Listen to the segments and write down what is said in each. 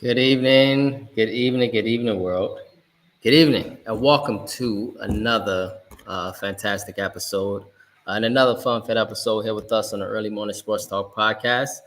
Good evening, world. Good evening, and welcome to another fantastic episode and another fun-filled episode here with us on the Early Morning Sports Talk podcast.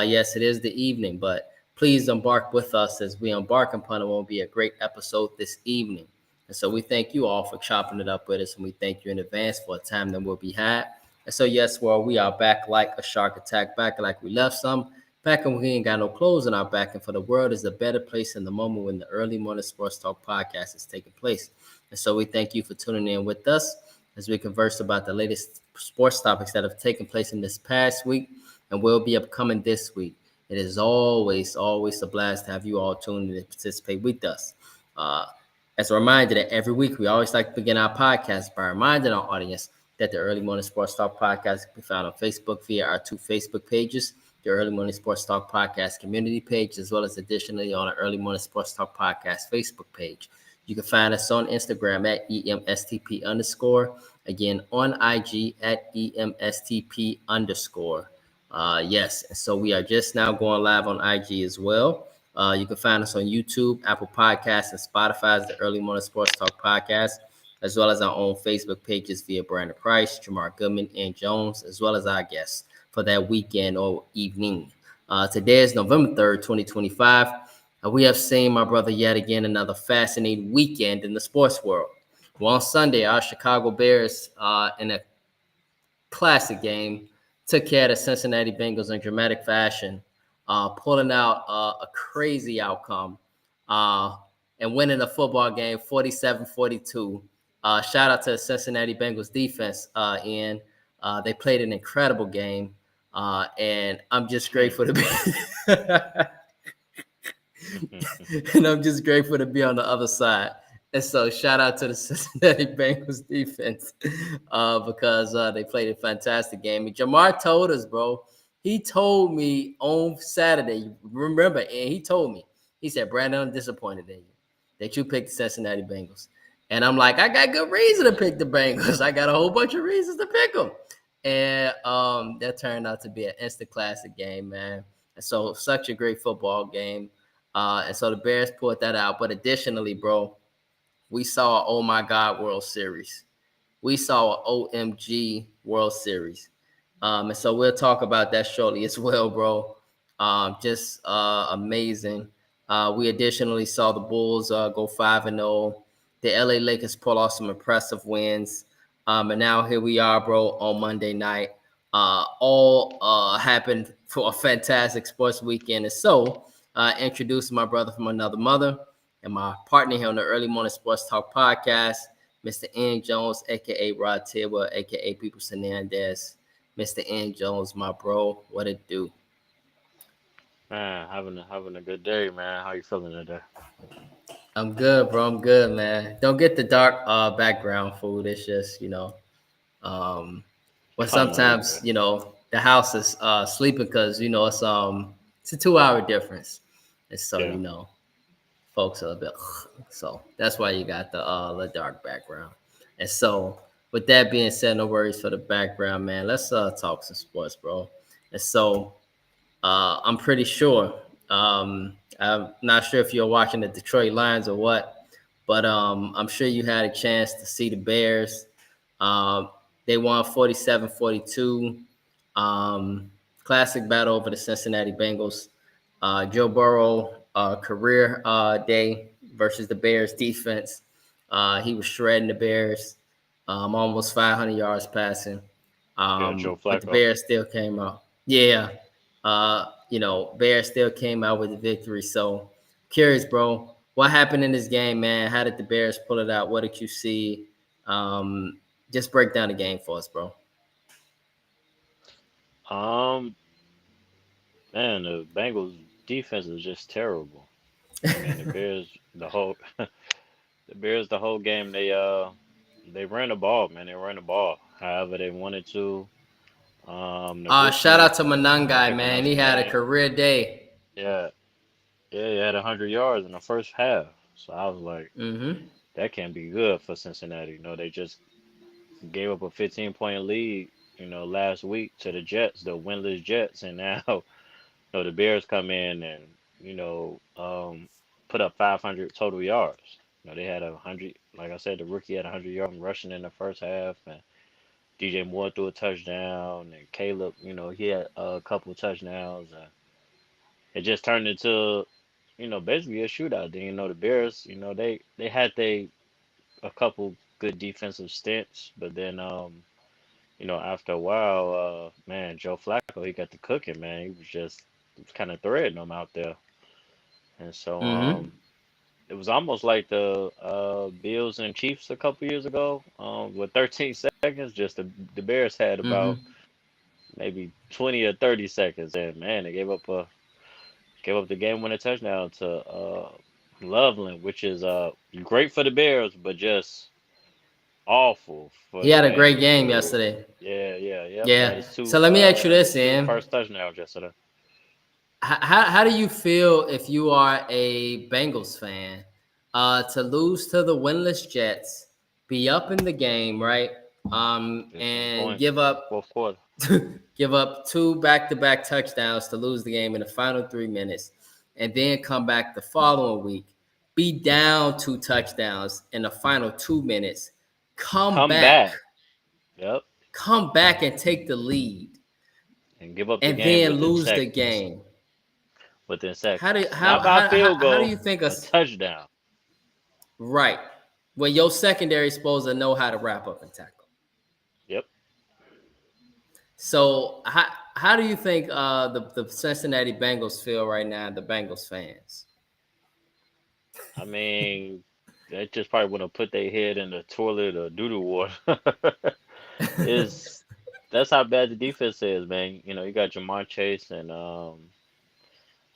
Yes, it is the evening, but please embark with us as we embark upon what will be a great episode this evening. And so we thank you all for chopping it up with us, and we thank you in advance for a time that will be had. And so, yes, well, we are back like a shark attack, back like we left some. Back when we ain't got no clothes in our back, and for the world is a better place in the moment when the Early Morning Sports Talk podcast is taking place. And so we thank you for tuning in with us as we converse about the latest sports topics that have taken place in this past week and will be upcoming this week. It is always a blast to have you all tune in and participate with us. Uh, as a reminder that every week we always like to begin our podcast by reminding our audience that the Early Morning Sports Talk podcast can be found on Facebook via our two Facebook pages, the Early Morning Sports Talk Podcast community page, as well as additionally on the Early Morning Sports Talk Podcast Facebook page. You can find us on Instagram at EMSTP underscore. Again, on IG at EMSTP underscore. Yes, and so we are just now going live on IG as well. You can find us on YouTube, Apple Podcasts, and Spotify as the Early Morning Sports Talk Podcast, as well as our own Facebook pages via Brandon Price, Jamar Goodman, and Jones, as well as our guests for that weekend or evening. Today is November 3rd, 2025. We have seen, my brother, yet again another fascinating weekend in the sports world. Well, on Sunday, our Chicago Bears, in a classic game, took care of the Cincinnati Bengals in dramatic fashion, pulling out a crazy outcome uh, and winning the football game 47-42. Shout out to the Cincinnati Bengals defense, Ian. They played an incredible game, and I'm just grateful to be. And I'm just grateful to be on the other side. And so, shout out to the Cincinnati Bengals defense because they played a fantastic game. And Jamar told us, bro. He told me on Saturday. Remember, and he told me. He said, "Brandon, I'm disappointed in you that you picked the Cincinnati Bengals." And I'm like, I got good reason to pick the Bengals. I got a whole bunch of reasons to pick them. And that turned out to be an instant classic game, man. And so, such a great football game. And so the Bears pulled that out. But additionally, bro, we saw an Oh My God World Series. We saw an OMG World Series. And so we'll talk about that shortly as well, bro. Just amazing. We additionally saw the Bulls go 5-0. The LA Lakers pull off some impressive wins. And now here we are, bro, on Monday night. All happened for a fantastic sports weekend. And so, introducing my brother from another mother and my partner here on the Early Morning Sports Talk podcast, Mr. N. Jones, aka Rod Tibber, aka People Hernandez. Mr. N. Jones, my bro, what it do? Man, having a good day, man. How you feeling today? I'm good, bro. I'm good, man. Don't get the dark background food. It's just, um, when Oh no, you sometimes, good. the house is sleeping because, it's a 2 hour difference. And so, Yeah. folks are a bit so that's why you got the dark background. And so with that being said, no worries for the background, man. Let's talk some sports, bro. And so I'm pretty sure I'm not sure if you're watching the Detroit Lions or what, but I'm sure you had a chance to see the Bears. um, they won 47-42. Classic battle over the Cincinnati Bengals. Joe Burrow career day versus the Bears defense. He was shredding the Bears, almost 500 yards passing. Yeah, Joe But the Flacco. Bears still came out. Yeah, Bears still came out with the victory. So, curious, bro, what happened in this game, man? How did the Bears pull it out? What did you see? Um, just break down the game for us, bro. Um, Man, the Bengals defense is just terrible. I mean, the Bears the Bears the whole game they ran the ball, man. They ran the ball however they wanted to. Shout Nabisky out to Manangai, picking man. up He some had a game. career day. Yeah, yeah, he had 100 yards in the first half. So I was like, Mm-hmm. that can't be good for Cincinnati. They just gave up a 15-point lead, last week to the Jets, the winless Jets, and now the Bears come in and put up 500 total yards. They had 100. Like I said, the rookie had 100 yards rushing in the first half, and DJ Moore threw a touchdown, and Caleb, he had a couple touchdowns. It just turned into, basically a shootout. Then the Bears, they had a couple good defensive stints, but then after a while, man, Joe Flacco, he got the cooking, man. He was just kind of threading them out there, and so Mm-hmm. it was almost like the Bills and Chiefs a couple years ago, with 13 seconds. Just the Bears had about Mm-hmm. maybe 20 or 30 seconds, and man, they gave up the game winning touchdown to Loveland, which is great for the Bears, but just awful for He the had a great Bengals, game dude. yesterday. Yeah, yeah, yep. He had Yeah. So let me ask you his this, two Ian. first touchdowns yesterday. How do you feel if you are a Bengals fan to lose to the winless Jets, be up in the game, right? 15 And points give in the up fourth quarter. give up two back-to-back touchdowns to lose the game in the final 3 minutes, and then come back the following week, be down two touchdowns in the final 2 minutes, come Come back, back. Yep. come back and take the lead, And give up the and game then within lose the seconds. game. Within How do seconds. how Not by a how how, field how do goal, you think a us touchdown. right when your secondary is supposed to know how to wrap up and tackle? Yep. So how do you think the Cincinnati Bengals feel right now? The Bengals fans. I mean, they just probably want to put their head in the toilet or doo-doo water. Is That's how bad the defense is, man. You got Jamar Chase and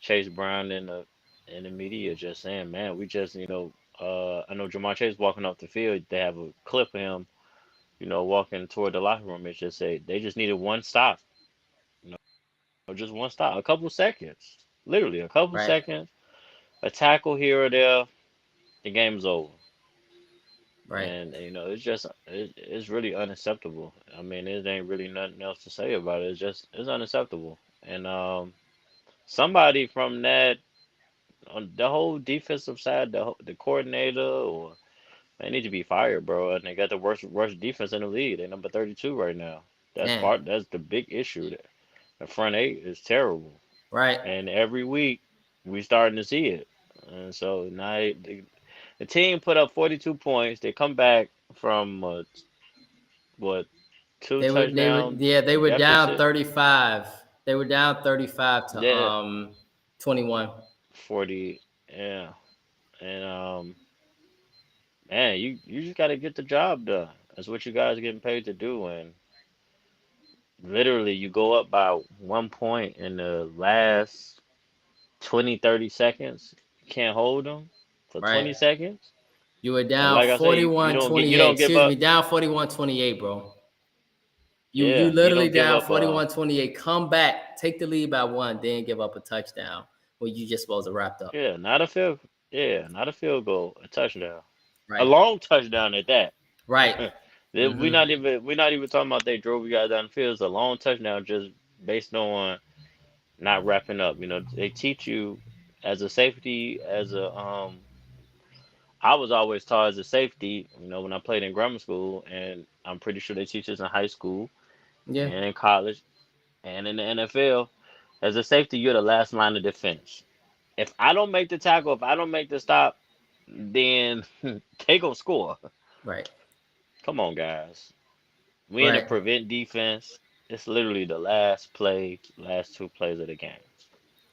Chase Brown in the media just saying, man, we just I know Jamar Chase walking off the field. They have a clip of him, walking toward the locker room. It just say they just needed one stop, just one stop, a couple seconds, literally a couple Right, seconds, a tackle here or there, the game's over. right. And it's really unacceptable. I mean, there ain't really nothing else to say about it. It's unacceptable. And somebody from that on the whole defensive side, the coordinator, or they need to be fired, bro. And they got the worst defense in the league. They're number 32 right now. Man, That's the big issue there. The front eight is terrible, right. and every week we starting to see it. And so now the team put up 42 points. They come back from what, two They were touchdown yeah, they were down deficit. 35. They were down 35 to Yeah, 21. 40. Yeah, and man, you just got to get the job done. That's what you guys are getting paid to do. And literally, you go up by 1 point in the last 20, 30 seconds. You can't hold them for Right. 20 seconds. You were And down like I say, you forty-one don't get you twenty-eight. don't give Excuse up. me, down 41-28, bro. You Yeah, you literally don't give down up. 41-28. Come back, take the lead by one, then give up a touchdown when you just supposed to wrap up. Yeah, not a field. Yeah, not a field goal, a touchdown, a Right. long touchdown at that. Right. Mm-hmm. We're not even talking about they drove you guys down the field. It's a long touchdown just based on not wrapping up. They teach you as a safety, as a I was always taught as a safety, when I played in grammar school, and I'm pretty sure they teach us in high school Yeah. and in college and in the NFL. As a safety, you're the last line of defense. If I don't make the tackle, if I don't make the stop, then they gonna score. Right. Come on, guys. We in a Right. prevent defense. It's literally the last play, last two plays of the game.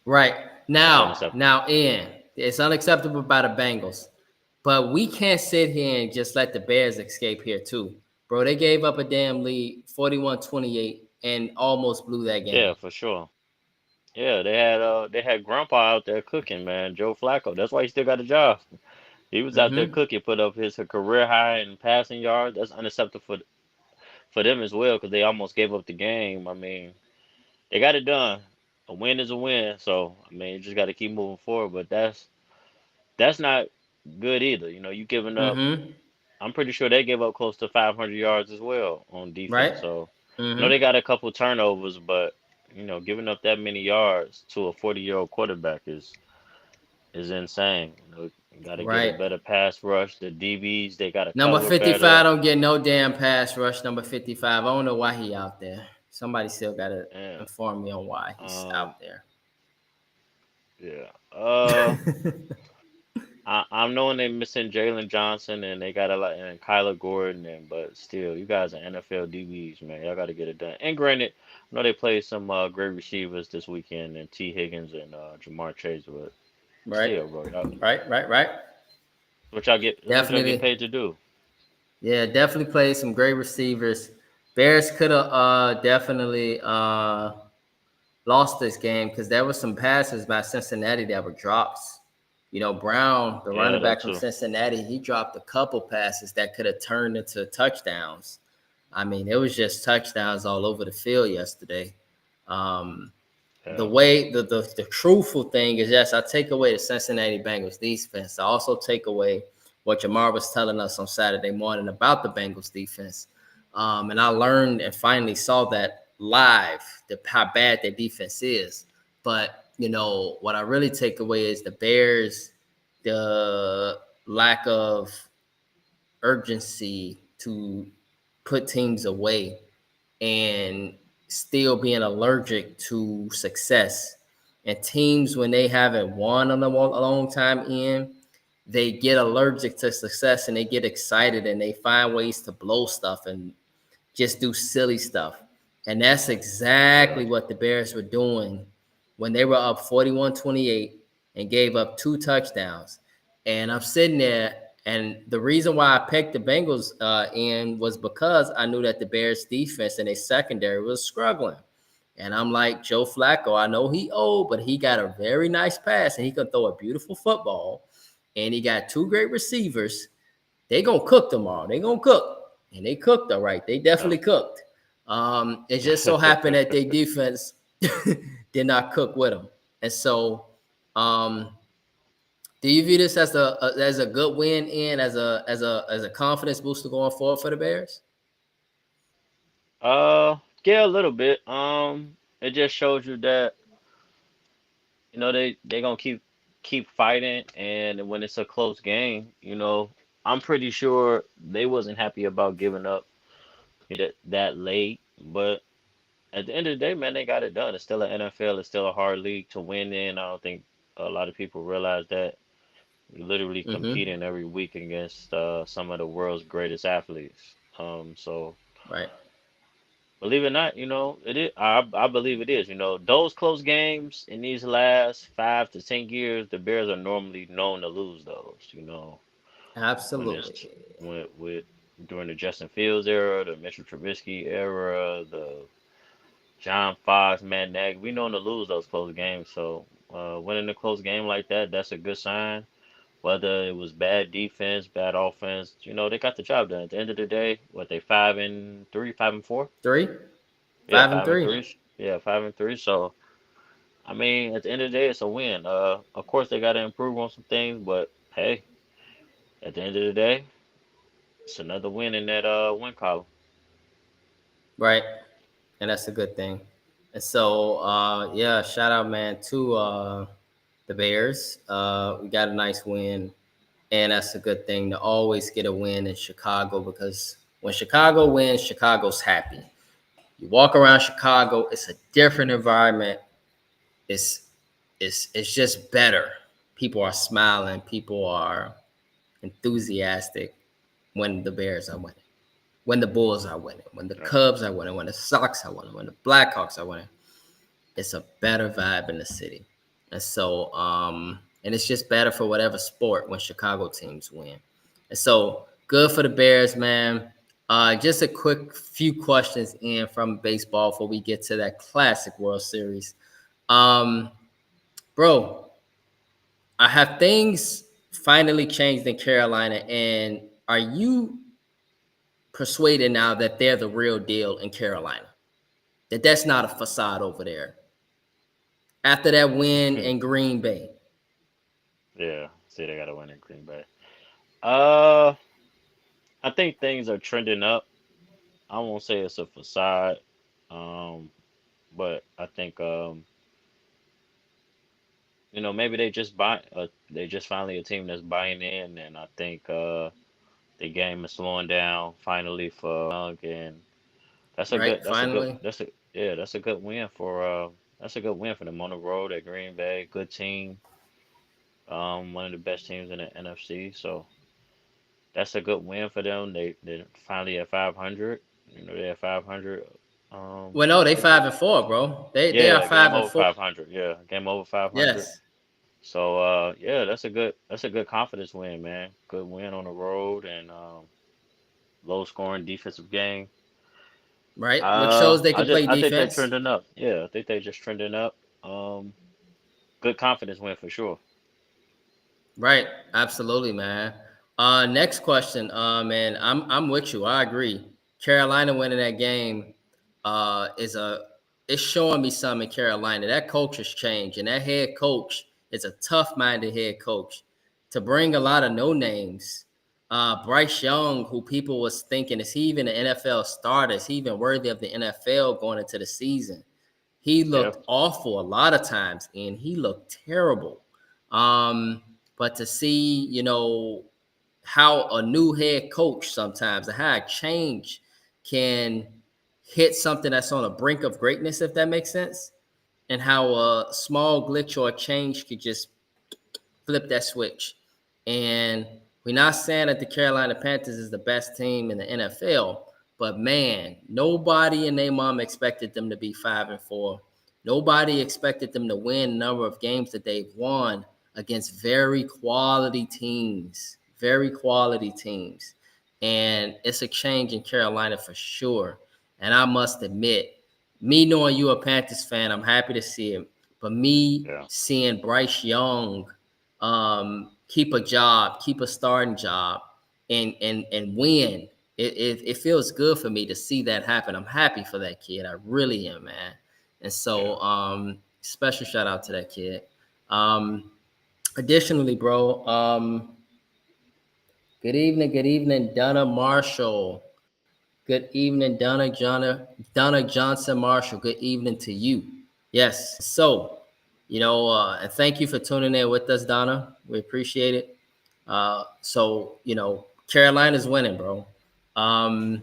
Right. It's Now, unacceptable. now, Ian, it's unacceptable by the Bengals, but we can't sit here and just let the Bears escape here too. Bro, they gave up a damn lead, 41-28, and almost blew that game. Yeah, for sure. Yeah, they had Grandpa out there cooking, man. Joe Flacco. That's why he still got a job. He was out there Mm-hmm. cooking, put up his career high in passing yards. That's unacceptable for them as well because they almost gave up the game. I mean, they got it done. A win is a win, so I mean, you just got to keep moving forward. But that's not good either. You giving up. Mm-hmm. I'm pretty sure they gave up close to 500 yards as well on Right? defense. So I know they Mm-hmm. got a couple turnovers, but giving up that many yards to a 40-year-old quarterback is is insane. Got to get a Right. better pass rush. The DBs, they got to Number cover 55 better. don't get no damn pass rush. Number 55. I don't know why he out there. Somebody still gotta And inform me on why he's um, out there. yeah. I'm knowing they missing Jalen Johnson and they got a lot and Kyler Gordon but still, you guys are NFL DBs, man. Y'all got to get it done. And granted, I know they played some great receivers this weekend and T Higgins and Jamar Chase, but Right. still, bro, y'all, Right. that's what y'all get Definitely. paid to do. Yeah, definitely played some great receivers. Bears could have definitely lost this game because there were some passes by Cincinnati that were drops. You know, Brown, the Yeah, running that back from too. Cincinnati, he dropped a couple passes that could have turned into touchdowns. I mean, it was just touchdowns all over the field yesterday. Um, the Yeah. way the truthful thing is, yes, I take away the Cincinnati Bengals defense. I also take away what Jamar was telling us on Saturday morning about the Bengals defense. And I learned and finally saw that live, how bad their defense is. But you know what I really take away is the Bears, the lack of urgency to put teams away and still being allergic to success. And teams, when they haven't won on a long time in, they get allergic to success and they get excited and they find ways to blow stuff and just do silly stuff. And that's Yeah. exactly what the Bears were doing when they were up 41-28 and gave up 2 touchdowns. And I'm sitting there, and the reason why I picked the Bengals in was because I knew that the Bears defense and their secondary was struggling. And I'm like, Joe Flacco, I know he old, but he got a very nice pass and he can throw a beautiful football. And he got 2 great receivers. They gonna cook tomorrow. They gonna cook, and they cooked all right. They Yeah. definitely cooked. It just so happened that their defense did not cook with them, and so um, do you view this as a good win and as a confidence booster going forward for the Bears? Yeah, a little bit. It just shows you that they gonna keep fighting, and when it's a close game, I'm pretty sure they wasn't happy about giving up that late, but at the end of the day, man, they got it done. It's still an NFL. It's still a hard league to win in. I don't think a lot of people realize that you're literally Mm-hmm. competing every week against some of the world's greatest athletes. So Right. believe it or not, it is. I believe it is. Those close games in these last 5 to 10 years, the Bears are normally known to lose those. When it's Absolutely. with during the Justin Fields era, the Mitchell Trubisky era, the John Fox, Matt Nagy, we known to lose those close games. So winning a close game like that, that's a good sign. Whether it was bad defense, bad offense, they got the job done. At the end of the day, what they 5-3, 5-4? Three, Yeah, five and five and three. three. Yeah, 5-3. So I mean, at the end of the day, it's a win. Of course they got to improve on some things, but hey, at the end of the day, it's another win in that win column. Right. And that's a good thing. And so, yeah, shout out, man, to the Bears. We got a nice win, and that's a good thing to always get a win in Chicago because when Chicago wins, Chicago's happy. You walk around Chicago, it's a different environment. It's it's just better. People are smiling. People are enthusiastic when the Bears are winning, when the Bulls are winning, when the Yeah. Cubs are winning, when the Sox are winning, when the Blackhawks are winning. It's a better vibe in the city. And so, and it's just better for whatever sport when Chicago teams win. And so, good for the Bears, man. Just a quick few questions in from baseball before we get to that classic World Series. Um, bro, I have things finally changed in Carolina, and are you persuaded now that they're the real deal in Carolina? That's not a facade over there after that win in Green Bay. Yeah. See, they got to win in Green Bay. Uh, I think things are trending up. I won't say it's a facade, um, but I think maybe they just finally a team that's buying in, and I think the game is slowing down finally for Young, and Right? Finally. that's a good win for them on the road at Green Bay. Good team, one of the best teams in the NFC. So that's a good win for them. They finally at 500. They're at 500. Well, no, they With the 5-4, bro. They are Yeah, game five and over four. 500. Yeah, game over 500. Yes. So yeah, that's a good confidence win, man. Good win on the road and low scoring defensive game. Right. Which shows they can play I think they're defense. trending up. Yeah, I think they're just trending up. Um, Good confidence win for sure. Right. Absolutely, man. Next question. Man, I'm with you. I agree. Carolina winning that game is it's showing me something in Carolina. That coach has changed, and that head coach is a tough-minded head coach. To bring a lot of no names, Bryce Young, who people was thinking, is he even an NFL starter? Is he even worthy of the NFL going into the season? He Yeah, looked awful a lot of times, and he looked terrible. Um, but to see, how a new head coach sometimes, and how a change can hit something that's on the brink of greatness, if that makes sense, and how a small glitch or a change could just flip that switch. And we're not saying that the Carolina Panthers is the best team in the NFL, but man, nobody in their mom expected them to be 5-4. Nobody expected them to win the number of games that they've won against very quality teams. And it's a change in Carolina for sure. And I must admit, me knowing you a Panthers fan, I'm happy to see it. But me yeah, seeing Bryce Young keep a job, keep a starting job, and win. It feels good for me to see that happen. I'm happy for that kid. I really am, man. And yeah. so, special shout out to that kid. Um, Additionally, bro, good evening, Donna Marshall. Good evening, Donna Johnson Marshall. Good evening to you. Yes. So, and thank you for tuning in with us, Donna. We appreciate it. Carolina's winning, bro. Um,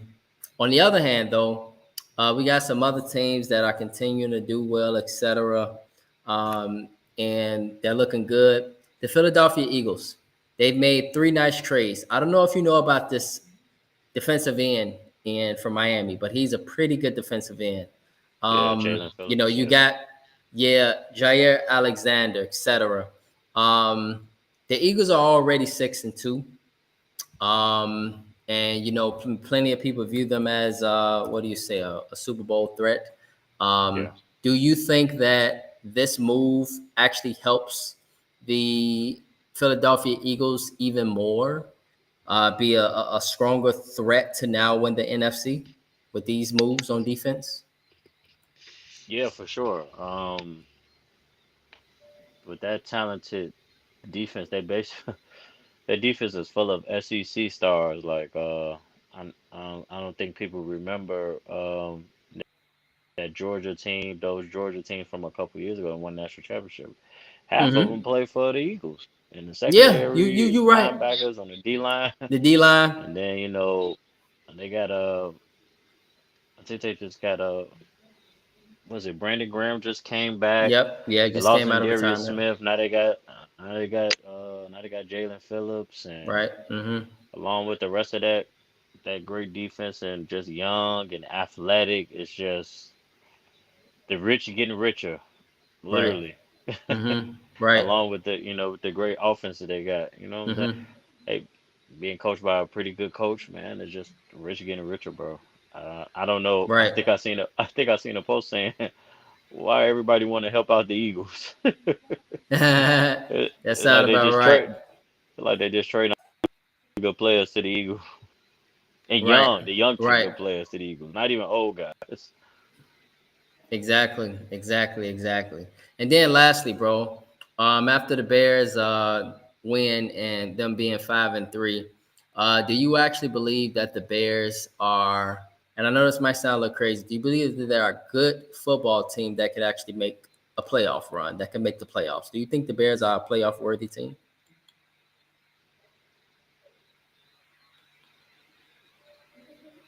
on the other hand, though, we got some other teams that are continuing to do well, etc. Um, and they're looking good. The Philadelphia Eagles, they've made 3 nice trades. I don't know if you know about this defensive end from Miami, but he's a pretty good defensive end. Yeah, Jalen Phillips. You Yeah, got Jair Alexander, etc. Um, the Eagles are already 6-2. And plenty of people view them as what do you say, a Super Bowl threat. yeah, Do you think that this move actually helps the Philadelphia Eagles even more, be a stronger threat to now win the NFC with these moves on defense? yeah, for sure. With that talented defense, their defense is full of SEC stars. Like, I don't think people remember that Georgia team, those Georgia teams from a couple years ago and won national championship. Half of them Mm-hmm. play for the Eagles in the Yeah, you you secondary, you right. linebackers on the D line, The D line. and then they got I think they just got was it Brandon Graham just came back. Yep. Yeah, They just lost came in out of Darius retirement. Smith. Now they got Jalen Phillips, and Right. Mm-hmm. along with the rest of that great defense and just young and athletic, it's just the rich are getting richer, Right. literally. Mm-hmm. Right. Along with with the great offense that they got. You know what I'm saying? Mm-hmm. Hey, being coached by a pretty good coach, man, it's just the rich are getting richer, bro. I don't know. Right. I think I seen a post saying why everybody want to help out the Eagles. That It's like sounds they about just right. trade good players to the Eagles. And Right. the young Right. good players to the Eagles, not even old guys. Exactly. Exactly. Exactly. And then lastly, bro, after the Bears win and them being 5-3, do you actually believe that the Bears are? And I know this might sound a little crazy. Do you believe that they're a good football team that could actually make a playoff run, that can make the playoffs. Do you think the Bears are a playoff worthy team?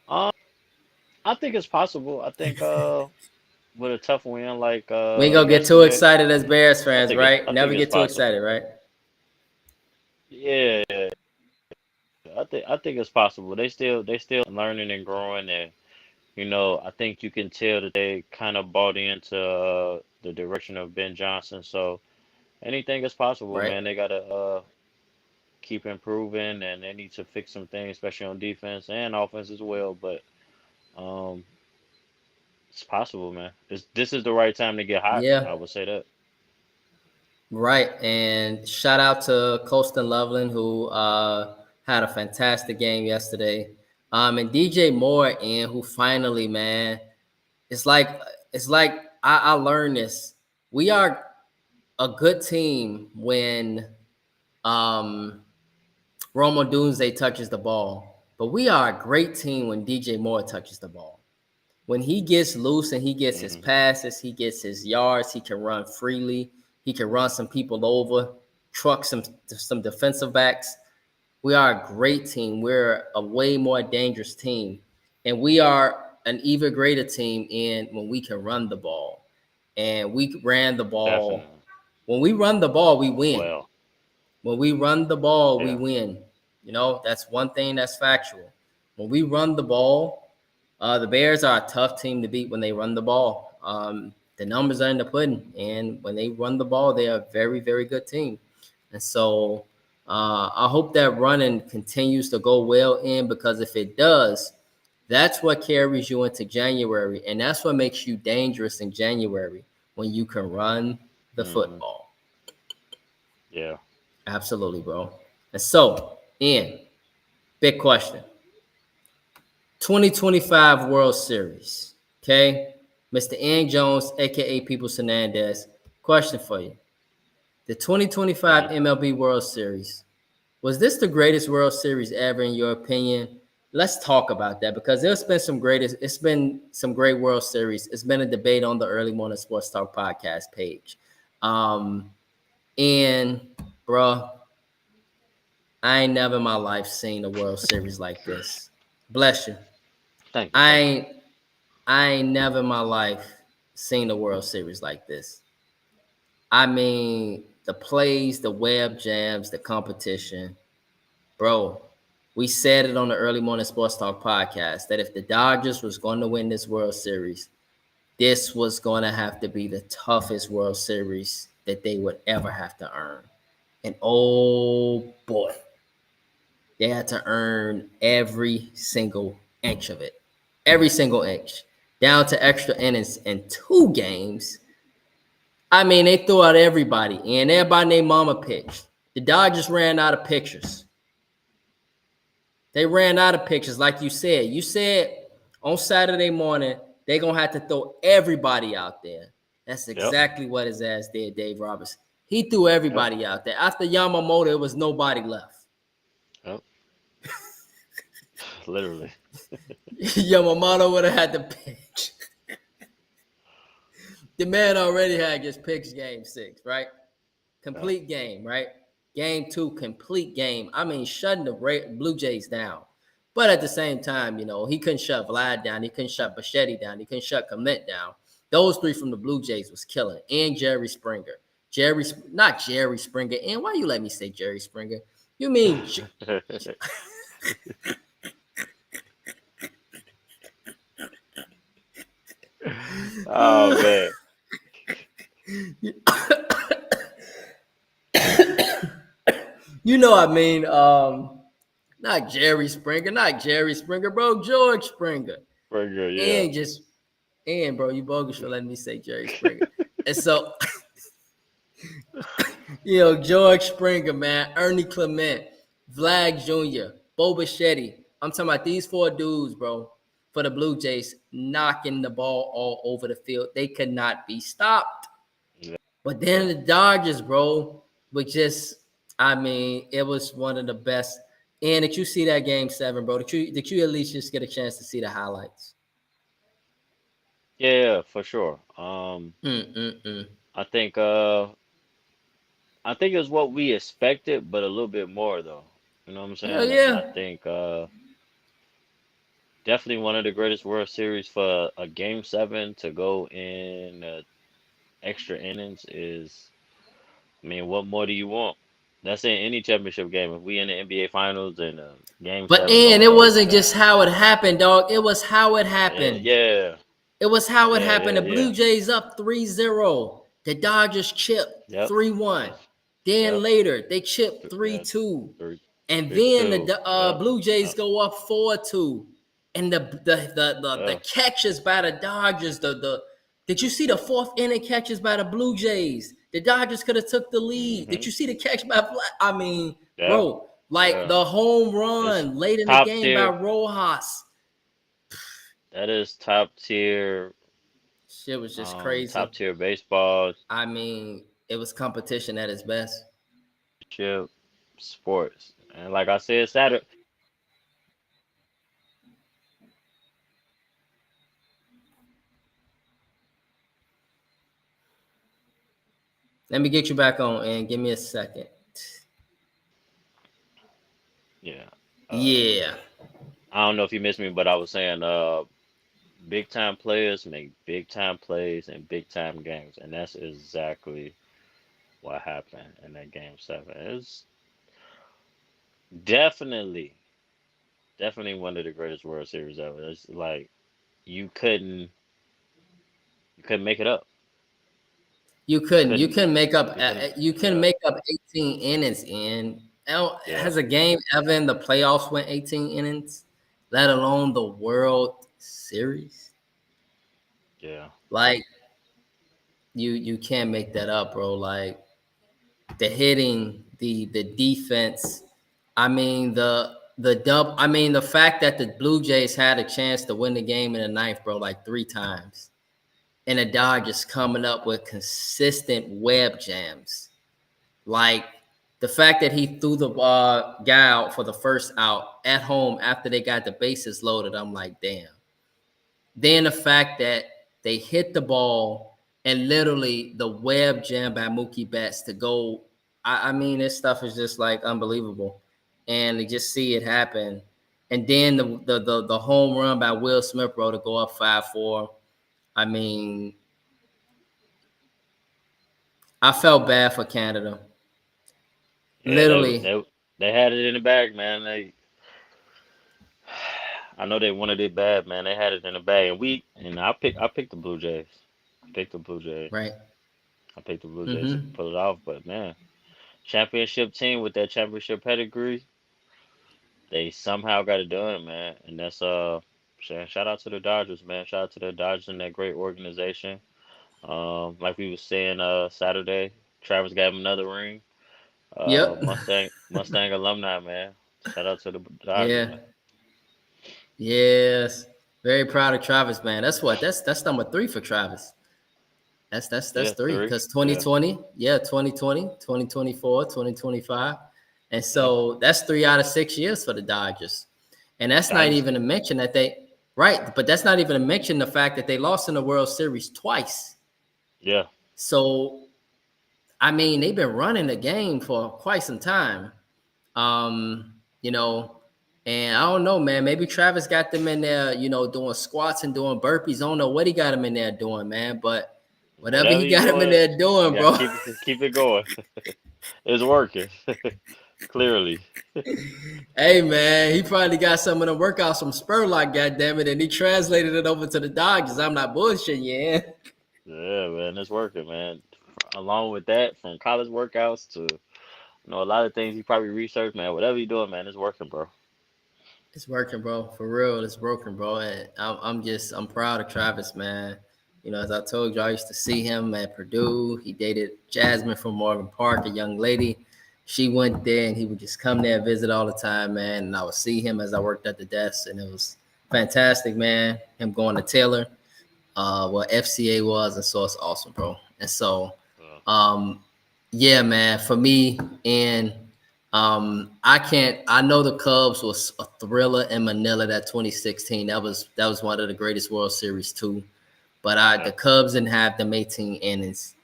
Um, I think it's possible. I think with a tough win like We ain't gonna get too yesterday, excited as Bears fans, right? I think Never it's get too possible. excited, right? Yeah, I think it's possible. They still learning and growing, and I think you can tell that they kind of bought into the direction of Ben Johnson. So anything is possible, Right. man. They gotta keep improving, and they need to fix some things, especially on defense and offense as well. But um, it's possible, man. This is the right time to get hot. Yeah. I would say that. Right. And shout out to Colston Loveland, who had a fantastic game yesterday. And DJ Moore, and who finally, man, it's like I learned this. We are a good team when um Roma Dunze touches the ball, but we are a great team when DJ Moore touches the ball. When he gets loose and he gets his Hmm. passes, he gets his yards, he can run freely. He can run some people over, truck some defensive backs. We are a great team. We're a way more dangerous team. And we are an even greater team in when we can run the ball. And we ran the ball. Definitely. When we run the ball, we win. Well, When we run the ball, we yeah. win. That's one thing that's factual. When we run the ball, the Bears are a tough team to beat when they run the ball. The numbers are in the pudding, and when they run the ball, they are a very, very good team. And so I hope that running continues to go well in, because if it does, that's what carries you into January, and that's what makes you dangerous in January, when you can run the Hmm. football. Yeah. Absolutely, bro. And so, Ian, big question. 2025 World Series. Okay. Mr. Ian Jones, aka Peoples Hernandez. Question for you. The 2025 Hmm. MLB World Series. Was this the greatest World Series ever in your opinion? Let's talk about that, because it's been some great World Series. It's been a debate on the Early Morning Sports Talk podcast page. Um, and bro, I ain't never in my life seen a World Series like this. Bless you. Thank you. I Thank you. ain't I ain't never in my life seen a World Series like this. I mean, the plays, the web jams, the competition. Bro, we said it on the Early Morning Sports Talk podcast that if the Dodgers was going to win this World Series, this was going to have to be the toughest World Series that they would ever have to earn. And oh boy, they had to earn every single inch of it. Every single inch. Down to extra innings in 2 games. I mean, they threw out everybody, and everybody named Mama pitched. The Dodgers ran out of pitchers. They ran out of pitchers, like you said. You said on Saturday morning, they're going to have to throw everybody out there. That's Yep. exactly what his ass did, Dave Roberts. He threw Yep. everybody out there. After Yamamoto, there was nobody left. Yep. Literally. Yamamoto would have had to pitch. The man already had just pitched game 6, right? Yep. Complete game, right? Game 2, complete game. I mean, shutting the Blue Jays down. But at the same time, he couldn't shut Vlad down. He couldn't shut Bichetti down. He couldn't shut Clement down. Those 3 from the Blue Jays was killing. And Jerry Springer. Not Jerry Springer. And why you let me say Jerry Springer? You mean Oh man. I mean, not Jerry Springer, bro. George Springer. Very good. Yeah. And bro, you bogus for letting me say Jerry Springer. And so, George Springer, man, Ernie Clement, Vlad Jr., Bo Bichetti. I'm talking about these 4 dudes, bro, for the Blue Jays, knocking the ball all over the field. They could not be stopped. Yeah. But then the Dodgers, bro, it was one of the best. And did you see that game 7, bro? Did you at least just get a chance to see the highlights? Yeah, for sure. Mm-mm-mm. I think it's what we expected, but a little bit more though. You know what I'm Hell saying? And I yeah. think definitely one of the greatest World Series for a game seven to go in extra innings is, I mean, what more do you want? That's in any championship game. If we in the NBA Finals and game But seven and goes it to wasn't just overtime, how it happened, dog. It was how it yeah, happened. yeah, It was how it yeah, happened. yeah, The yeah. Blue Jays up 3-0. The Dodgers chipped Yep, 3-1. Then yep. later, they chipped Yeah, 3-2. three, And three, then two. the Yep, Blue Jays yep, go up 4-2. And the yeah. catches by the Dodgers, did you see the fourth inning catches by the Blue Jays? The Dodgers could have took the lead. Did Hmm. you see the catch by I mean, Yeah, bro, like yeah. the home It's run late in the top game by tier. Rojas. That is top tier. Shit was just crazy. Top tier baseball I mean, it was competition at its best. championship sports. And like I said, Saturday. Let me get you back on and give me a second. Yeah. Yeah. I don't know if you missed me, but I was saying, big time players make big time plays in big time games, and that's exactly what happened in that game seven. It's definitely, definitely one of the greatest World Series ever. It's like you couldn't, you couldn't make it up. You You couldn't. You couldn't, couldn't make up. you couldn't. You can Yeah, make up 18 innings in. yeah, Has a game ever in the playoffs went 18 innings, let alone the World Series? yeah, Like you can't make that up, bro. Like the hitting, the defense. I mean I mean the fact that the Blue Jays had a chance to win the game in the ninth, bro, like 3 times, and the Dodgers coming up with consistent web jams. Like the fact that he threw the guy out for the first out at home after they got the bases loaded, I'm like, damn. Then the fact that they hit the ball and literally the web jam by Mookie Betts to go. I mean, this stuff is just like unbelievable. And to just see it happen. And then the home run by Will Smith, bro, to go up 5-4. I mean, I felt bad for Canada. yeah. Literally, They had it in the bag, man. I know they wanted it bad, man. They had it in the bag, and I picked the Blue Jays. I picked the Blue Jays. right? I picked the Blue Jays to Mm-hmm. pull it off, but man, championship team with that championship pedigree, they somehow got it done, man. And that's shout out to the Dodgers, man. Shout out to the Dodgers and that great organization. Like we was saying Saturday, Travis got him another ring. Yep. Mustang alumni, man. Shout out to the Dodgers, Yeah. man. Yes. Very proud of Travis, man. That's what. That's number 3 for Travis. That's Yeah, three three. because Yeah, 2020, yeah, 2020, 2024, 2025. And yeah. so that's 3 out of 6 years for the Dodgers. And that's not even Dynasty. to mention that right, but that's not even to mention the fact that they lost in the World Series twice. Yeah, So, I mean, they've been running the game for quite some time. You know, and I don't know, man. Maybe Travis got them in there, doing squats and doing burpees. I don't know what he got him in there doing, man. But whatever whatever he you got him in doing, there you doing, gotta bro. keep it going. It's working. Clearly. Hey, man, he probably got some of the workouts from Spurlock, goddamn it, and he translated it over to the Dodgers. I'm not bullshitting you, yeah. Yeah, man, it's working, man. Along with that, from college workouts to a lot of things you probably research, man. Whatever you're doing, man, it's working, bro. It's working, bro. For real, it's working, bro. And I'm proud of Travis, man. As I told you, I used to see him at Purdue. He dated Jasmine from Morgan Park, a young lady. She went there, and he would just come there and visit all the time, man. And I would see him as I worked at the desk, and it was fantastic, man. Him going to Taylor, what FCA was, and so it's awesome, bro. And so, Uh, um, yeah, man, for me, and I know the Cubs was a thriller in Manila that 2016. That was one of the greatest World Series too. But yeah, the Cubs didn't have them 18 innings.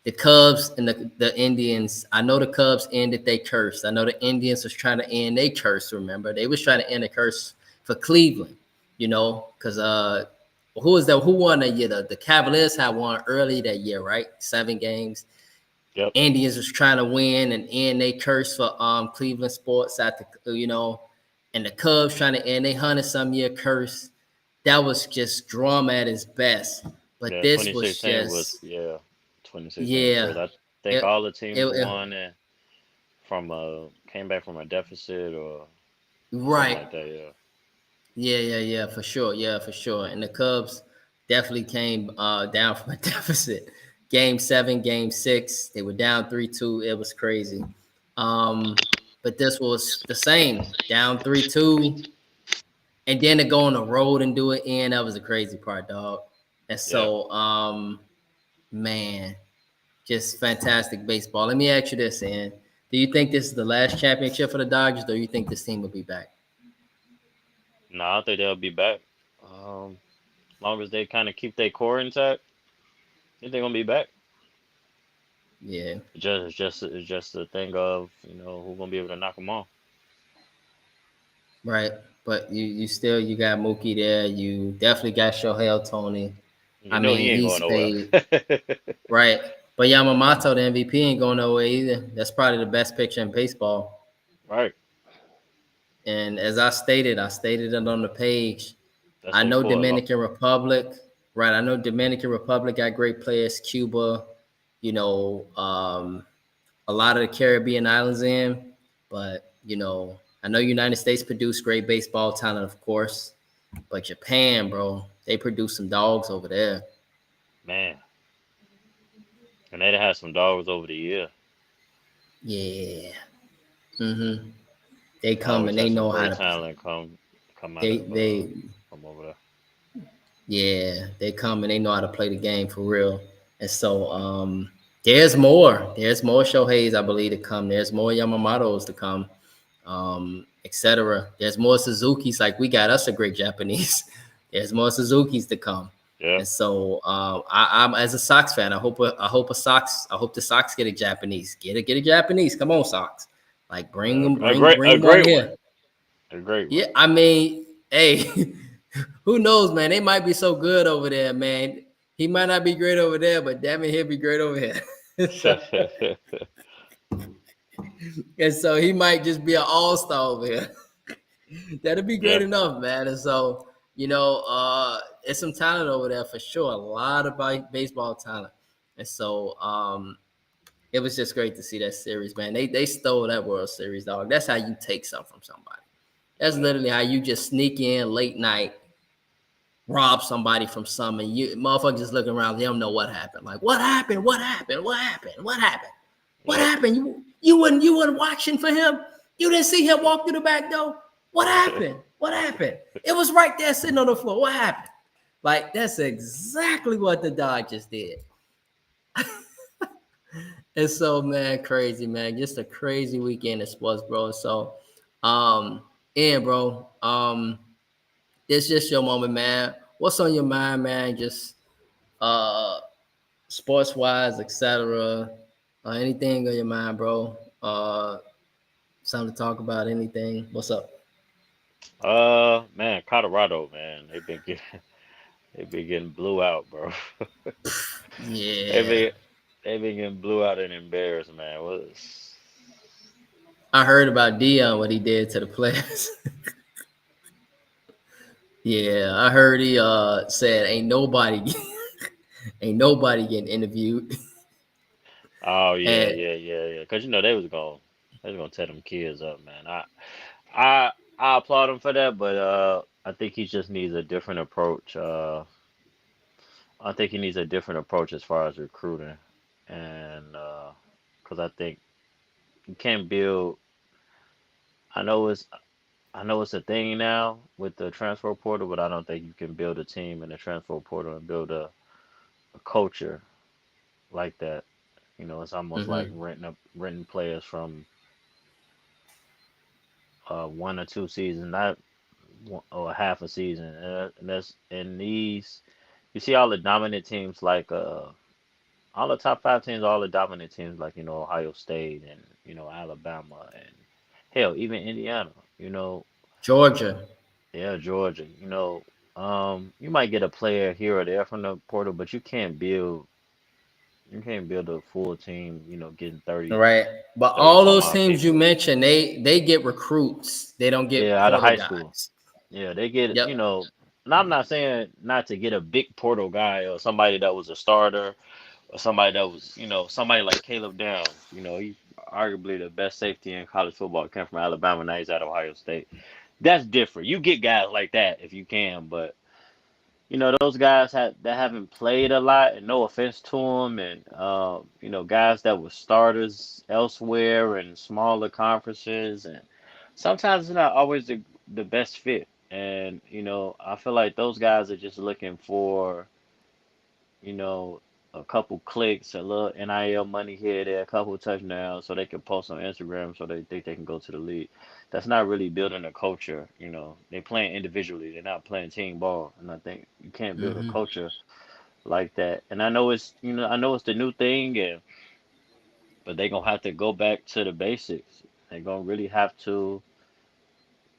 the Cubs and the Indians. I know the Cubs ended their curse. I know the Indians was trying to end their curse. Remember, they was trying to end a curse for Cleveland. Because who was that? Who won that year? The Cavaliers had won early that year, right? 7 games. Yep. Indians was trying to win and end they curse for Cleveland sports at and the Cubs trying to end they 100-some-year curse. That was just drama at its best. But Yeah, this was 2016 was just 2016 was crazy. yeah. I think It, all the it, teams it, won and came back from a deficit or something right. like that. Yeah. Yeah, for sure. Yeah, for sure. And the Cubs definitely came down from a deficit. Game 7, game 6, they were down 3-2. It was crazy. But this was the same, down 3-2, and then to go on the road and do it in, that was the crazy part, dog. And Yeah. so, man, just fantastic baseball. Let me ask you this, Ian. Do you think this is the last championship for the Dodgers, or do you think this team will be back? No, I think they'll be back. As long as they kind of keep their core intact, I think they're gonna be back. Yeah. It's just a thing of who's gonna be able to knock them off. Right. But you still you got Mookie there. You definitely got Shohei Ohtani. You I know he mean, ain't he's going nowhere. paid right. But Yamamoto, the MVP, ain't going nowhere either. That's probably the best pitcher in baseball. Right. And as I stated it on the page. That's I their know core. Dominican Republic, right? I know Dominican Republic got great players. Cuba, you know, a lot of the Caribbean islands in, but I know United States produce great baseball talent, of course, but Japan, bro, they produce some dogs over there. Man, and they had some dogs over the year. Yeah. Mm-hmm. They They come always and they had some know how great to. talent come out They of they from over there. yeah, they come and they know how to play the game for real. And so there's more. There's more Shohei's, I believe, to come. There's more Yamamoto's to come, etc. There's more Suzuki's. Like we got us a great Japanese. There's more Suzuki's to come. Yeah. And so I'm as a Sox fan, I hope the Sox get a Japanese. Get a Japanese. Come on, Sox. Like bring Yeah, them, a great a bring one great one. here. A great one. Yeah, I mean, hey, who knows, man? They might be so good over there, man. He might not be great over there, but damn it, he'll be great over here. so, and so he might just be an all-star over here. That'll be great Yeah. enough, man. And so, it's some talent over there for sure. A lot of baseball talent. And so it was just great to see that series, man. They stole that World Series, dog. That's how you take something from somebody. That's Yeah. literally how you just sneak in late night, rob somebody from something. You motherfuckers just looking around, they don't know what happened. Like, what happened? What happened? What happened? What happened? What Yep. happened? You weren't watching for him? You didn't see him walk through the back door? What happened? What happened? It was right there sitting on the floor. What happened? Like, that's exactly what the Dodgers did. And so, man, crazy, man. Just a crazy weekend of sports, bro. So, and bro, it's just your moment, man. What's on your mind, man? Just uh sports wise, etc. Anything on your mind, bro? Something to talk about, anything. What's up? Man, Colorado, man, they've been getting blew out, bro. they Yeah. been they been getting blew out and embarrassed, man. Was I heard about Dion, what he did to the players. Yeah, I heard he said ain't nobody getting interviewed. Oh yeah, And yeah. Cause they was gonna tear them kids up, man. I I applaud him for that, but I think he just needs a different approach. I think he needs a different approach as far as recruiting, and because I think you can't build. I know it's I know it's a thing now with the transfer portal, but I don't think you can build a team in the transfer portal and build a culture like that. It's almost like mhm. renting players from 1 or 2 seasons, not or half a season. And that's in these. You see all the dominant teams like all the top five teams, all the dominant teams like Ohio State and Alabama and hell even Indiana. You know, Georgia. yeah, Georgia. You might get a player here or there from the portal, but you can't build a full team. Getting 30, Right. But 30 all some those odd teams you people. mentioned, they get recruits. They don't get Yeah, out of portal high school. guys. Yeah, they get, Yep. and I'm not saying not to get a big portal guy or somebody that was a starter or somebody that was, somebody like Caleb Downs. He's arguably the best safety in college football. Came from Alabama, now he's at Ohio State. That's different. You get guys like that if you can, but those guys that haven't played a lot, and no offense to them, and guys that were starters elsewhere in smaller conferences, and sometimes it's not always the best fit. And I feel like those guys are just looking for you know, a couple clicks, a little NIL money here, there, a couple touchdowns, so they can post on Instagram, so they think they can go to the league. That's not really building a culture. They playing individually. They're not playing team ball, and I think you can't build a Hmm. culture like that. And I know it's the new thing, but they gonna have to go back to the basics. They gonna really have to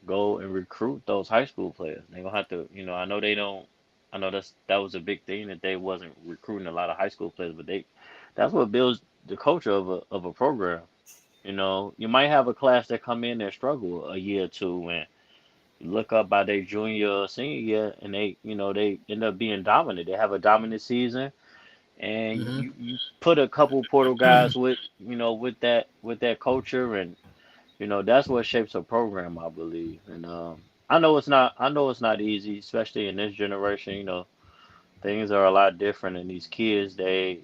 go and recruit those high school players. They gonna have to, I know they don't. I know that was a big thing that they wasn't recruiting a lot of high school players, but that's what builds the culture of a program. You might have a class that come in and struggle a year or two, and you look up by their junior or senior year, and they end up being dominant. They have a dominant season, and Hmm. you put a couple portal guys with that culture, and that's what shapes a program, I believe. And I know it's not easy, especially in this generation. Things are a lot different, and these kids, they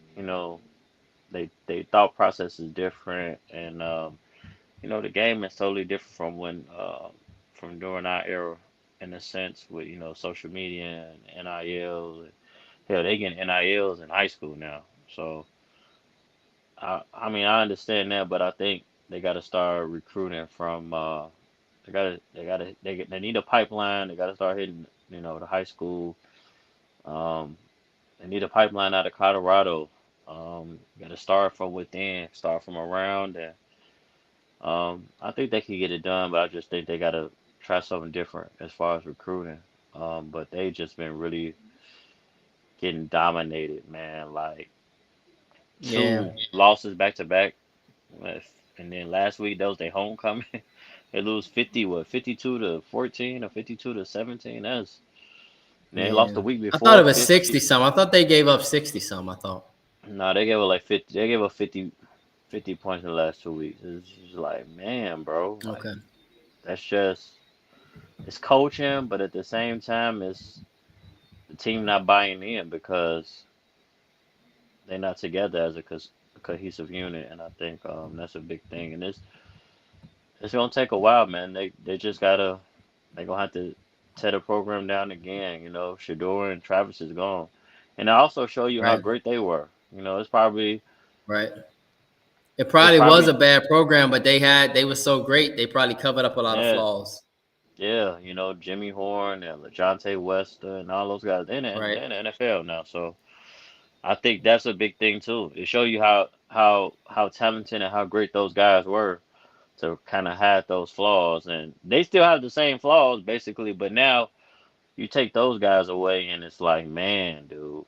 thought process is different, and the game is totally different from during our era, in a sense, with social media and NIL. Hell, they getting NILs in high school now. So I mean, I understand that, but I think they got to start recruiting from. They need a pipeline. They got to start hitting the high school. Um, they need a pipeline out of Colorado. Got to start from within, start from around, and I think they can get it done. But I just think they got to try something different as far as recruiting. But they just been really getting dominated, man. Like Yeah. two losses back to back. And then last week that was their homecoming. They lose 52 to 14 or 52 to 17. They lost Yeah. the week I thought before it was 60 50. some. I thought they gave up 60 some, I thought. No, they gave up like 50. They gave up 50 points in the last 2 weeks. It's just like, man, bro, like Okay. that's just it's coaching, but at the same time, it's the team not buying in because they're not together as a cohesive unit, and I think that's a big thing. And it's gonna take a while, man. They just gotta they gonna have to tear the program down again. Shador and Travis is gone, and I also show you how Right. great they were. It's probably Right. It it's probably was a probably bad program, but they were so great. They probably covered up a lot of yeah flaws. yeah. Jimmy Horn and LeJounte Wester and all those guys. Right. They're in the NFL now, so I think that's a big thing too. It show you how talented and how great those guys were to kind of hide those flaws, and they still have the same flaws basically, but now you take those guys away, and it's like, man, dude,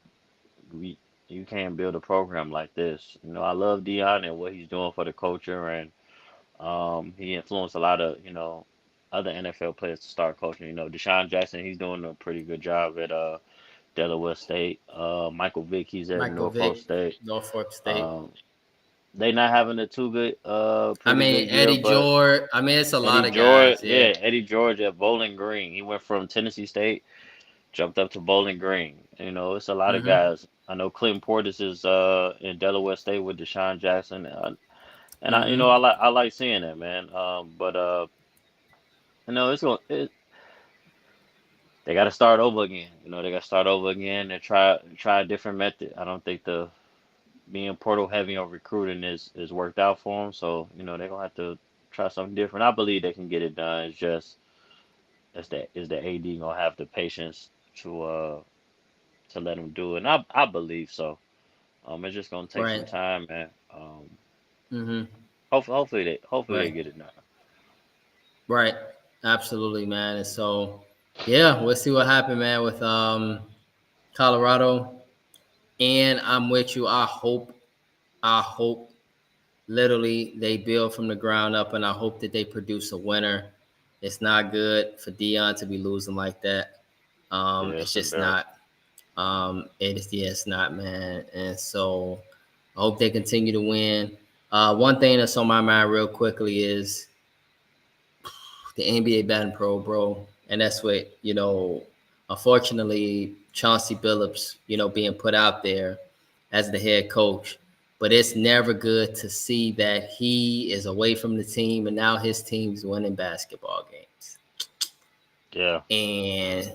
we you can't build a program like this. I love Dion and what he's doing for the culture, and he influenced a lot of other NFL players to start coaching. Deshaun Jackson, he's doing a pretty good job at Delaware State. Michael Vick, he's at Michael Norfolk Vick, State. Norfolk State. Um, they not having a I pretty mean, good year, Eddie but George. I mean, it's a lot Eddie of George, guys. Yeah. yeah, Eddie George at Bowling Green. He went from Tennessee State, jumped up to Bowling Green. It's a lot of Hmm. guys. I know Clinton Portis is in Delaware State with Deshaun Jackson, and I Hmm. like seeing that, man. But they got to start over again. They got to start over again and try a different method. I don't think the being portal heavy on recruiting is worked out for them. So they're gonna have to try something different. I believe they can get it done. It's just is the AD gonna have the patience to let them do it? And I believe so. It's just gonna take some Right. time, man. Mm-hmm. Hopefully they Right. get it done. Right. Absolutely, man. And so, yeah, we'll see what happens, man, with Colorado. And I'm with you. I hope literally they build from the ground up, and I hope that they produce a winner. It's not good for Dion to be losing like that. Yeah, It's it's just embarrassing. not. It is, yeah, it's not, man. And so I hope they continue to win. One thing that's on my mind real quickly is the NBA batting pro, bro. And that's what, unfortunately, Chauncey Billups, being put out there as the head coach. But it's never good to see that he is away from the team and now his team's winning basketball games. Yeah, And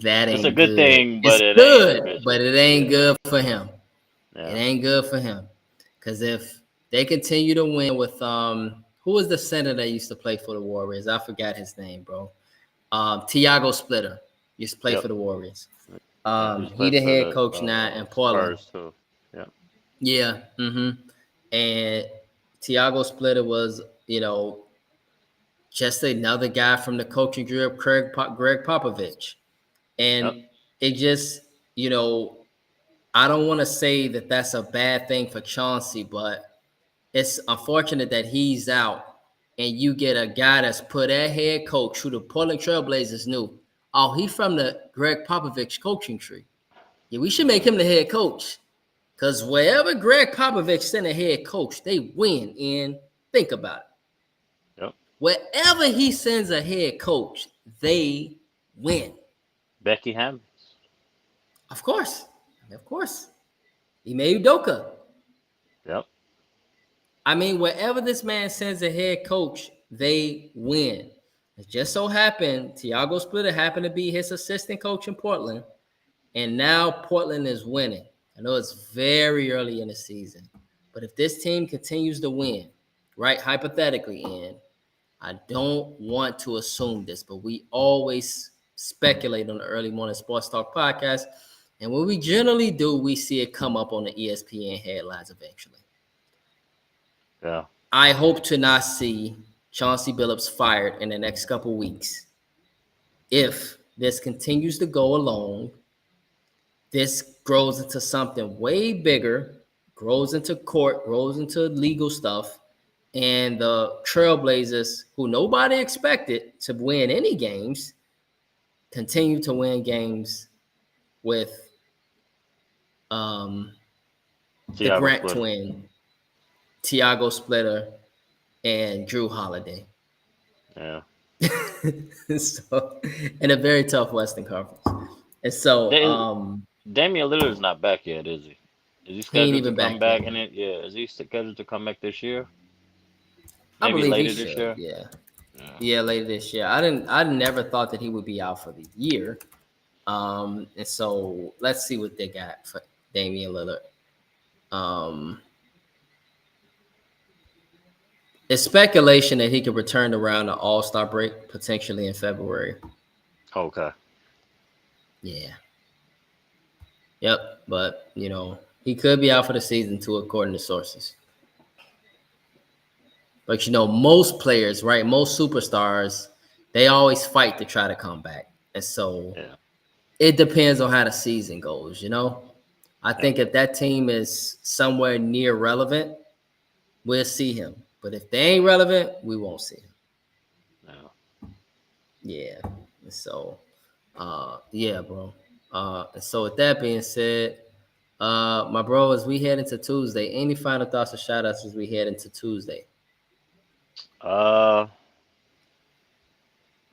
that it's a ain't good good. thing, but It's it ain't a good, good but thing. it ain't Yeah, good for him. It yeah. ain't good for him. Because if they continue to win with who was the center that used to play for the Warriors? I forgot his name, bro. Tiago Splitter used to play Yep. for the Warriors. Yeah, he's He played the for head the coach now in Portland. Spurs too. Yeah. Yeah. And Tiago Splitter was, just another guy from the coaching group, Greg Popovich. Yep. And it just, you know, I don't want to say that that's a bad thing for Chauncey, but it's unfortunate that he's out and you get a guy that's put at head coach who the Portland Trailblazers knew. Oh, he from the Greg Popovich coaching tree. Yeah, we should make him the head coach. Because wherever Greg Popovich sent a head coach, they win. And think about it. Yep. Wherever he sends a head coach, they win. Becky Hammonds. Of course. Of course. Ime Udoka. Yep. I mean, wherever this man sends a head coach, they win. It just so happened Tiago Splitter happened to be his assistant coach in Portland, and now Portland is winning. I know it's very early in the season, but if this team continues to win, right, hypothetically, and I don't want to assume this, but we always speculate on the Early Morning Sports Talk podcast, and when we generally do, we see it come up on the ESPN headlines eventually. Yeah. I hope to not see Chauncey Billups fired in the next couple weeks. If this continues to go along, this grows into something way bigger, grows into court, grows into legal stuff, and the Trailblazers, who nobody expected to win any games, continue to win games with um, the Tiago Grant Splitter. twin, Tiago Splitter, and Drew Holiday. Yeah. So, in a very tough Western Conference. And so, Damian Lillard's not back yet, is he? Is he he ain't scheduled to even come back yet. back in it? Yeah. Is he scheduled to come back this year? I Maybe believe he later this should. year. Yeah. Yeah. Yeah, later this year. I never thought that he would be out for the year. And so let's see what they got for Damian Lillard. Um, it's speculation that he could return around the All-Star break potentially in February. Okay. Yeah. Yep. But he could be out for the season too, according to sources. But most players, right? Most superstars, they always fight to try to come back. And so Yeah. it depends on how the season goes. I Yep. think if that team is somewhere near relevant, we'll see him. But if they ain't relevant, we won't see him. Yeah. Yeah. And so, yeah, bro. And so with that being said, my bro, as we head into Tuesday, any final thoughts or shout outs as we head into Tuesday? Uh,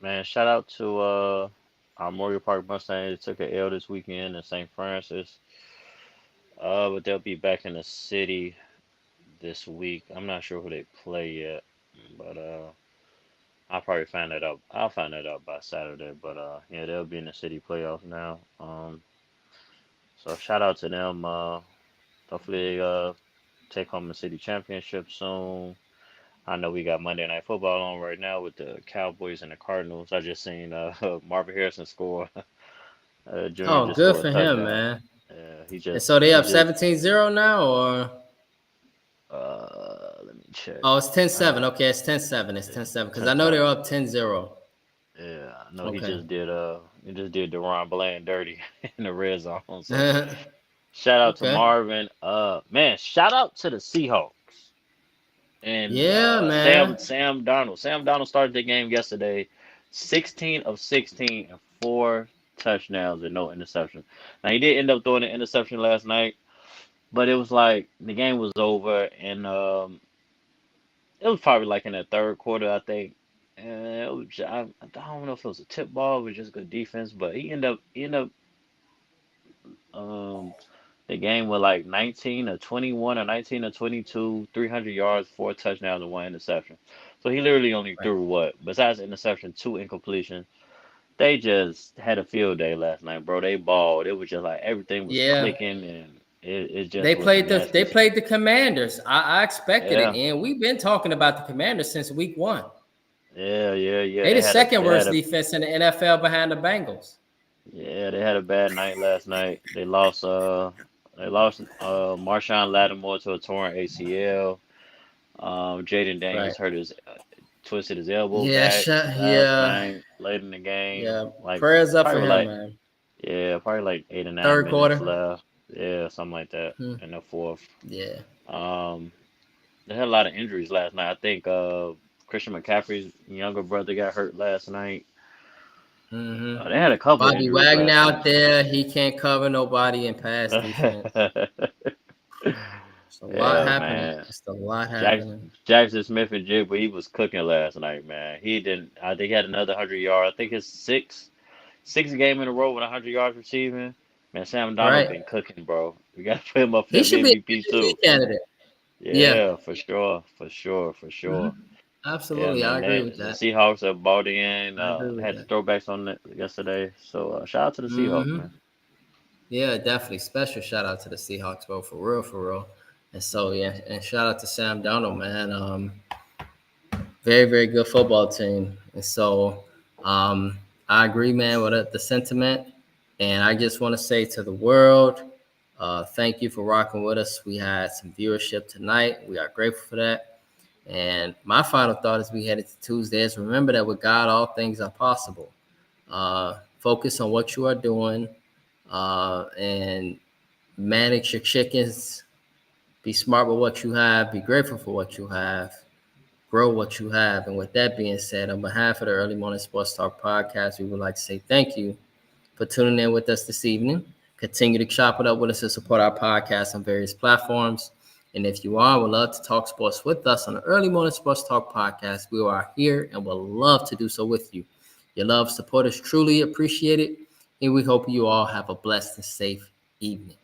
Man, shout out to our Memorial Park Mustangs. They took an L this weekend in St. Francis. But they'll be back in the city this week. I'm not sure who they play yet, but I'll probably find that out. I'll find that out by Saturday. But yeah, they'll be in the city playoffs now. So shout out to them. Hopefully they take home the city championship soon. I know we got Monday Night Football on right now with the Cowboys and the Cardinals. I just seen Marvin Harrison score. Junior Oh, just good scored a for him, touchdown. man. He And just so they he up just 17-0 now, or let me check. oh, it's 10-7. Uh, Okay, it's 10-7. It's yeah, 10-7 because I know they're 10-7. up 10-0. Yeah, I know Okay. he just did Deron Bland dirty in the red zone. So shout out to Okay. Marvin. Man, shout out to the Seahawks and Yeah, Sam man. Sam Donald. Sam Donald started the game yesterday, 16 of 16 and 4 touchdowns and no interception. Now he did end up throwing an interception last night, but it was like the game was over and it was probably like in the third quarter, I think. And I don't know if it was a tip ball, it was just good defense, but he ended up um the game with like 19 or 21 or 19 or 22, 300 yards, 4 touchdowns, and 1 interception. So he literally only Right. threw what? Besides the interception, 2 incompletion. They just had a field day last night, bro. They balled. It was just like everything was Yeah. clicking, and it They just was played nasty. the Commanders. I expected it, Yeah, and we've been talking about the Commanders since week 1. yeah. They the second worst defense in the NFL behind the Bengals. They had a bad night last night. They lost Marshawn Lattimore to a torn ACL. Jaden Right. Daniels twisted his elbow Yeah, back last yeah, night, late in the game. yeah. Like Prayers up for probably him, like man. probably like 8 or 9 Third minutes quarter. left. Yeah, something like that Hmm. in the fourth. Yeah. Um, they had a lot of injuries last night. I think Christian McCaffrey's younger brother got hurt last night. Hmm. They had a couple Bobby injuries Wagner last night. out there. He can't cover nobody in pass defense. It's a lot Yeah, happening. man. It's a lot Jackson, happening. Jackson Smith and Jigba, he was cooking last night, man. He didn't. I think he had another 100 yards. I think it's six game in a row with 100 yards receiving. Man, Sam Donald Right. been cooking, bro. We got to put him up He there for should be an MVP MVP too. candidate. Yeah. Yeah, for sure, for sure, for Hmm. sure. Yeah, Absolutely. I man. agree with The that. Seahawks have bought in. I agree with Had the that. throwbacks on it yesterday. So shout out to the Seahawks, Hmm. man. Yeah, definitely. Special shout out to the Seahawks, bro. For real, for real. And so yeah, and shout out to Sam Donald, man. Very, very good football team. And so I agree, man, with the sentiment. And I just want to say to the world, thank you for rocking with us. We had some viewership tonight. We are grateful for that. And my final thought as we head into Tuesday is remember that with God, all things are possible. Focus on what you are doing and manage your chickens. Be smart with what you have. Be grateful for what you have. Grow what you have. And with that being said, on behalf of the Early Morning Sports Talk podcast, we would like to say thank you for tuning in with us this evening. Continue to chop it up with us to support our podcast on various platforms. And if you are, would love to talk sports with us on the Early Morning Sports Talk podcast, we are here and will love to do so with you. Your love, support is truly appreciated, and we hope you all have a blessed and safe evening.